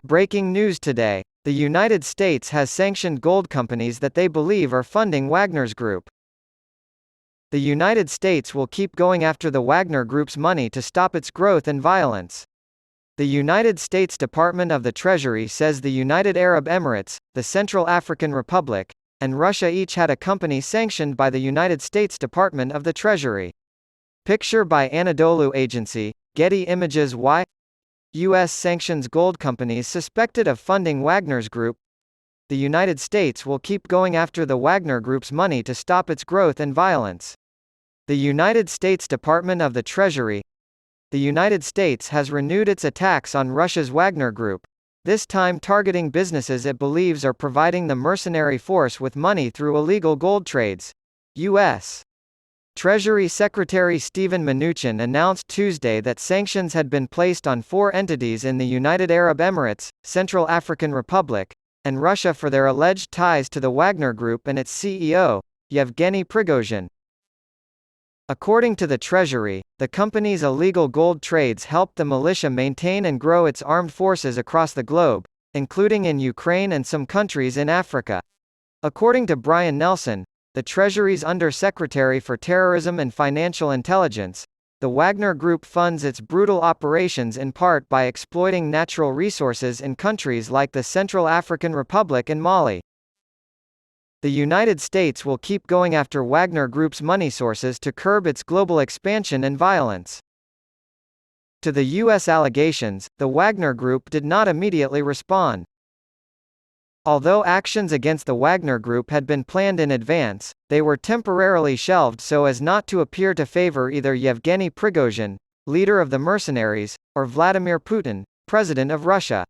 Breaking news today. The United States has sanctioned gold companies that they believe are funding Wagner's group. The United States will keep going after the Wagner Group's money to stop its growth and violence. The United States Department of the Treasury says the United Arab Emirates, the Central African Republic, and Russia each had a company sanctioned by the United States Department of the Treasury. Picture by Anadolu Agency, Getty Images. Why? U.S. sanctions gold companies suspected of funding Wagner's group. The United States will keep going after the Wagner Group's money to stop its growth and violence. The United States Department of the Treasury. The United States has renewed its attacks on Russia's Wagner Group, this time targeting businesses it believes are providing the mercenary force with money through illegal gold trades. U.S. Treasury Secretary Steven Mnuchin announced Tuesday that sanctions had been placed on 4 entities in the United Arab Emirates, Central African Republic, and Russia for their alleged ties to the Wagner Group and its CEO, Yevgeny Prigozhin. According to the Treasury, the company's illegal gold trades helped the militia maintain and grow its armed forces across the globe, including in Ukraine and some countries in Africa. According to Brian Nelson, the Treasury's Under-Secretary for Terrorism and Financial Intelligence, the Wagner Group funds its brutal operations in part by exploiting natural resources in countries like the Central African Republic and Mali. The United States will keep going after Wagner Group's money sources to curb its global expansion and violence. To the U.S. allegations, the Wagner Group did not immediately respond. Although actions against the Wagner Group had been planned in advance, they were temporarily shelved so as not to appear to favor either Yevgeny Prigozhin, leader of the mercenaries, or Vladimir Putin, president of Russia.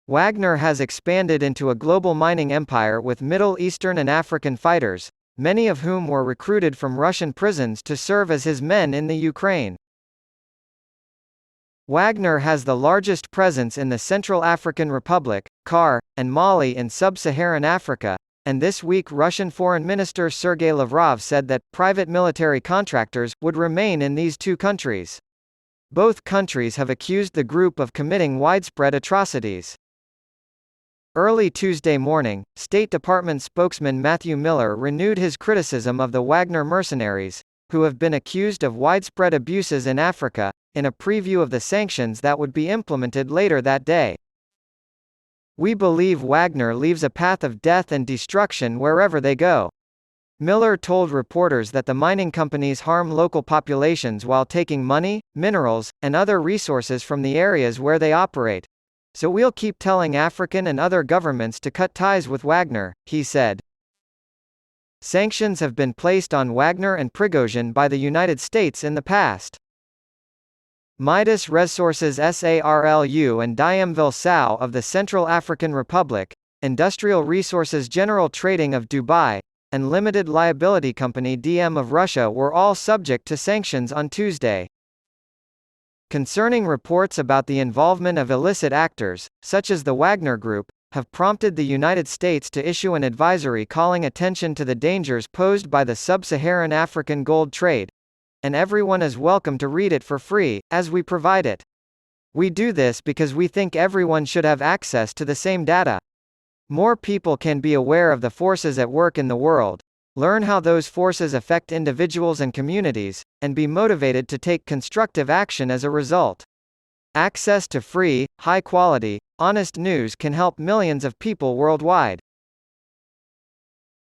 Wagner has expanded into a global mining empire with Middle Eastern and African fighters, many of whom were recruited from Russian prisons to serve as his men in the Ukraine. Wagner has the largest presence in the Central African Republic, CAR, and Mali in sub-Saharan Africa, and this week Russian Foreign Minister Sergei Lavrov said that private military contractors would remain in these 2 countries. Both countries have accused the group of committing widespread atrocities. Early Tuesday morning, State Department spokesman Matthew Miller renewed his criticism of the Wagner mercenaries, who have been accused of widespread abuses in Africa, in a preview of the sanctions that would be implemented later that day. "We believe Wagner leaves a path of death and destruction wherever they go." Miller told reporters that the mining companies harm local populations while taking money, minerals, and other resources from the areas where they operate. "So we'll keep telling African and other governments to cut ties with Wagner," he said. Sanctions have been placed on Wagner and Prigozhin by the United States in the past. Midas Resources SARLU and Diamville Sao of the Central African Republic, Industrial Resources General Trading of Dubai, and Limited Liability Company DM of Russia were all subject to sanctions on Tuesday. Concerning reports about the involvement of illicit actors, such as the Wagner Group, have prompted the United States to issue an advisory calling attention to the dangers posed by the sub-Saharan African gold trade. And everyone is welcome to read it for free, as we provide it. We do this because we think everyone should have access to the same data. More people can be aware of the forces at work in the world, learn how those forces affect individuals and communities, and be motivated to take constructive action as a result. Access to free, high-quality, honest news can help millions of people worldwide.